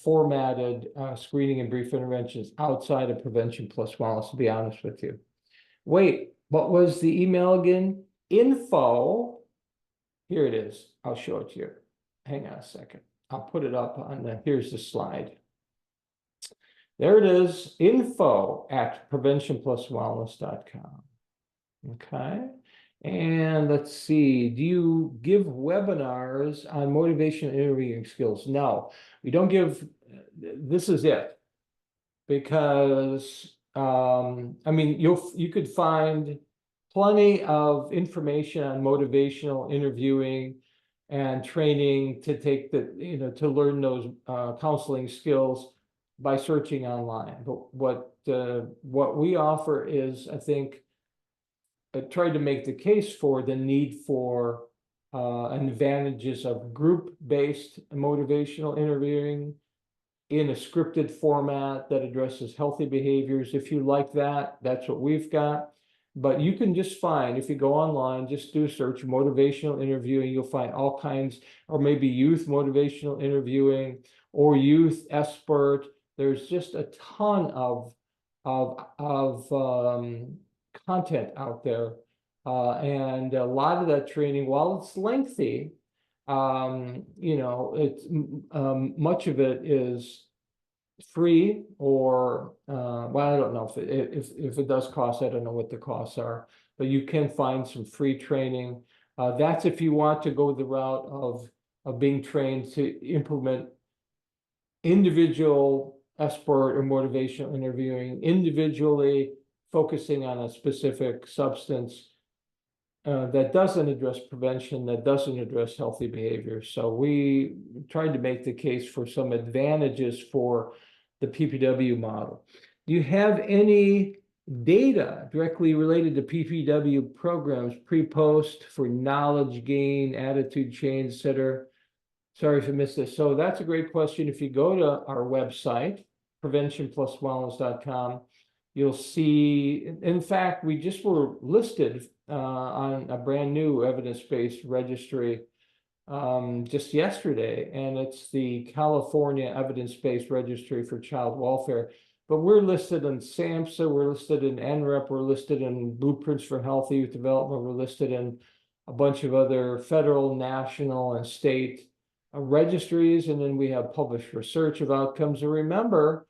formatted screening and brief interventions outside of Prevention Plus Wellness, to be honest with you. Wait, what was the email again? Info, here it is. I'll show it to you. Hang on a second. I'll put it up on here's the slide. There it is, info@preventionpluswellness.com. Okay. And let's see, do you give webinars on motivational interviewing skills? No, we don't give, this is it. Because, I mean, you could find plenty of information on motivational interviewing and training to take to learn those counseling skills by searching online. But what we offer is, I think, tried to make the case for the need for advantages of group-based motivational interviewing in a scripted format that addresses healthy behaviors. If you like that, that's what we've got. But you can just find, if you go online, just do a search motivational interviewing, you'll find all kinds, or maybe youth motivational interviewing or youth expert. There's just a ton of content out there. And a lot of that training, while it's lengthy, it's much of it is free or well, I don't know if it does cost. I don't know what the costs are, but you can find some free training. That's if you want to go the route of being trained to implement individual expert or motivational interviewing individually, focusing on a specific substance that doesn't address prevention, that doesn't address healthy behavior. So we tried to make the case for some advantages for the PPW model. Do you have any data directly related to PPW programs, pre-post, for knowledge gain, attitude change, et cetera? Sorry if I missed this. So that's a great question. If you go to our website, preventionpluswellness.com, you'll see, in fact, we just were listed on a brand new evidence-based registry just yesterday, and it's the California Evidence-Based Registry for Child Welfare. But we're listed in SAMHSA, we're listed in NREP, we're listed in Blueprints for Healthy Youth Development, we're listed in a bunch of other federal, national, and state registries, and then we have published research of outcomes. And remember,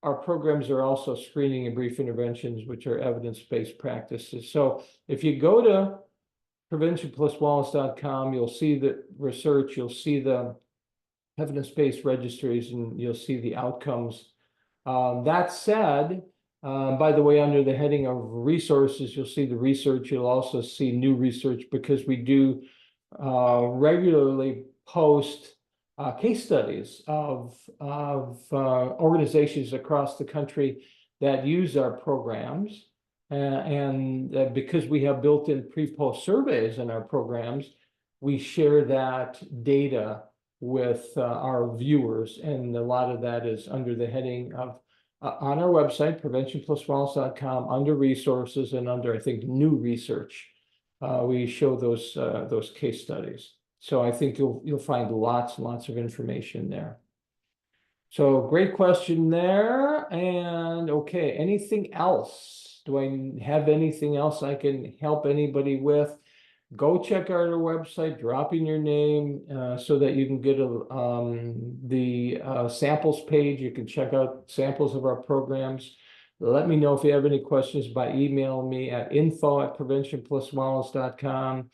our programs are also screening and brief interventions, which are evidence-based practices. So if you go to preventionpluswellness.com, you'll see the research, you'll see the evidence-based registries, and you'll see the outcomes. That said, By the way, under the heading of resources, you'll see the research. You'll also see new research because we do regularly post case studies of organizations across the country that use our programs. And because we have built-in pre-post surveys in our programs, we share that data with our viewers. And a lot of that is under the heading of on our website, preventionpluswellness.com, under resources and under, I think, new research. We show those case studies. So I think you'll find lots and lots of information there. So great question there. And okay, anything else? Do I have anything else I can help anybody with? Go check out our website, drop in your name so that you can get the samples page. You can check out samples of our programs. Let me know if you have any questions by email me at info@preventionpluswellness.com.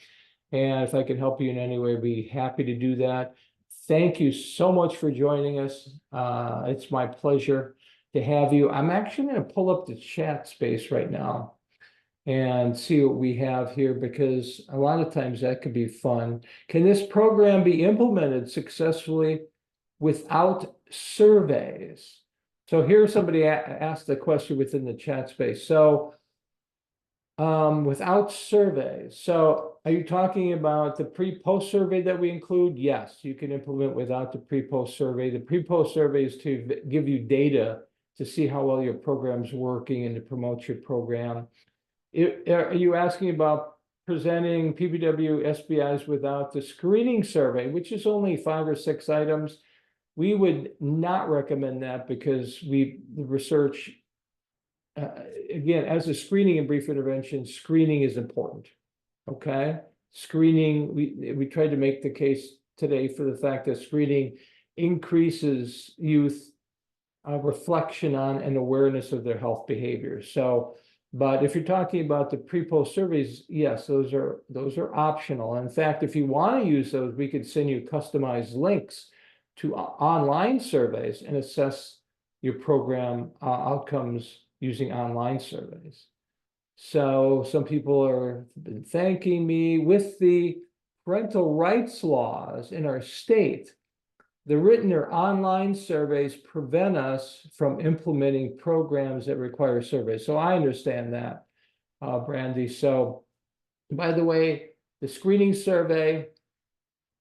And if I can help you in any way, I'd be happy to do that. Thank you so much for joining us. It's my pleasure to have you. I'm actually going to pull up the chat space right now and see what we have here, because a lot of times that could be fun. Can this program be implemented successfully without surveys? So here somebody asked the question within the chat space. So without surveys. So are you talking about the pre-post survey that we include? Yes, you can implement without the pre-post survey. The pre-post survey is to give you data to see how well your program's working and to promote your program. Are you asking about presenting PPW SBIs without the screening survey, which is only 5 or 6 items? We would not recommend that because the research, again, as a screening and brief intervention, screening is important. Okay, screening, we tried to make the case today for the fact that screening increases youth reflection on and awareness of their health behaviors. So, but if you're talking about the pre-post surveys, yes, those are optional. In fact, if you want to use those, we could send you customized links to online surveys and assess your program outcomes using online surveys. So some people have been thanking me. With the parental rights laws in our state, the written or online surveys prevent us from implementing programs that require surveys. So I understand that, Brandy. So by the way, the screening survey,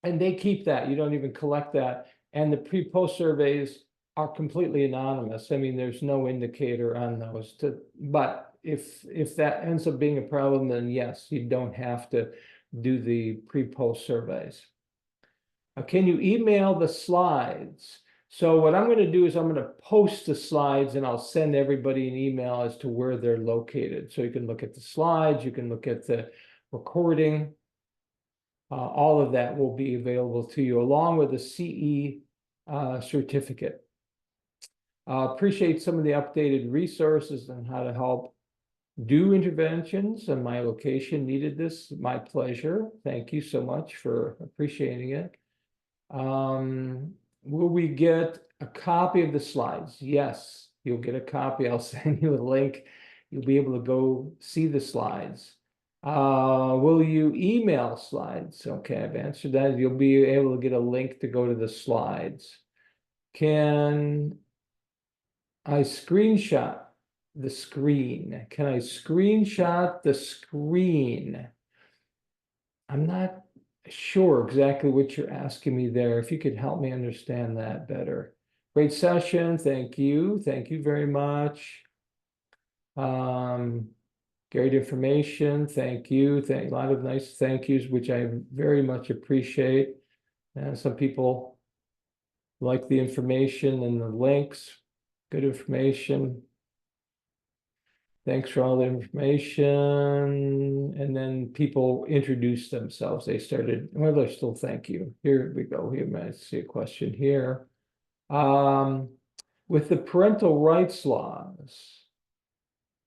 and they keep that. You don't even collect that. And the pre-post surveys are completely anonymous. I mean, there's no indicator on those. But if that ends up being a problem, then yes, you don't have to do the pre-post surveys. Can you email the slides? So what I'm going to do is I'm going to post the slides and I'll send everybody an email as to where they're located. So you can look at the slides, you can look at the recording. All of that will be available to you along with a CE certificate. Appreciate some of the updated resources on how to help do interventions, and my location needed this. My pleasure. Thank you so much for appreciating it. Will we get a copy of the slides? Yes, you'll get a copy. I'll send you a link. You'll be able to go see the slides. Will you email slides? Okay, I've answered that. You'll be able to get a link to go to the slides. Can I screenshot the screen? Can I screenshot the screen? I'm not sure exactly what you're asking me there. If you could help me understand that better. Great session. Thank you. Thank you very much. Great information. Thank you. A lot of nice thank yous, which I very much appreciate. And some people like the information and the links. Good information. Thanks for all the information. And then people introduced themselves. They started, well, they're still thank you. Here we go. Here, I see a question here. With the parental rights laws.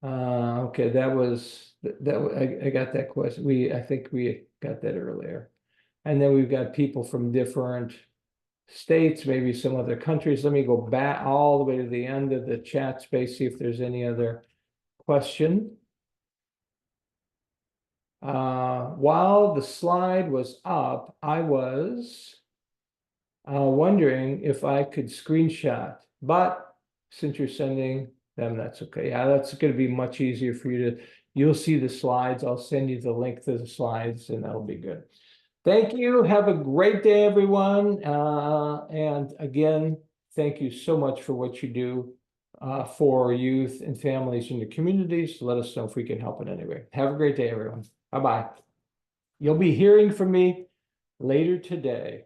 Okay, I got that question. I think we got that earlier. And then we've got people from different states, maybe some other countries. Let me go back all the way to the end of the chat space, see if there's any other question. While the slide was up, I was wondering if I could screenshot, but since you're sending them, that's okay. Yeah, that's going to be much easier for you to, you'll see the slides. I'll send you the link to the slides and that'll be good. Thank you. Have a great day, everyone. And again, thank you so much for what you do for youth and families in the communities. Let us know if we can help in any way. Have a great day, everyone. Bye-bye. You'll be hearing from me later today.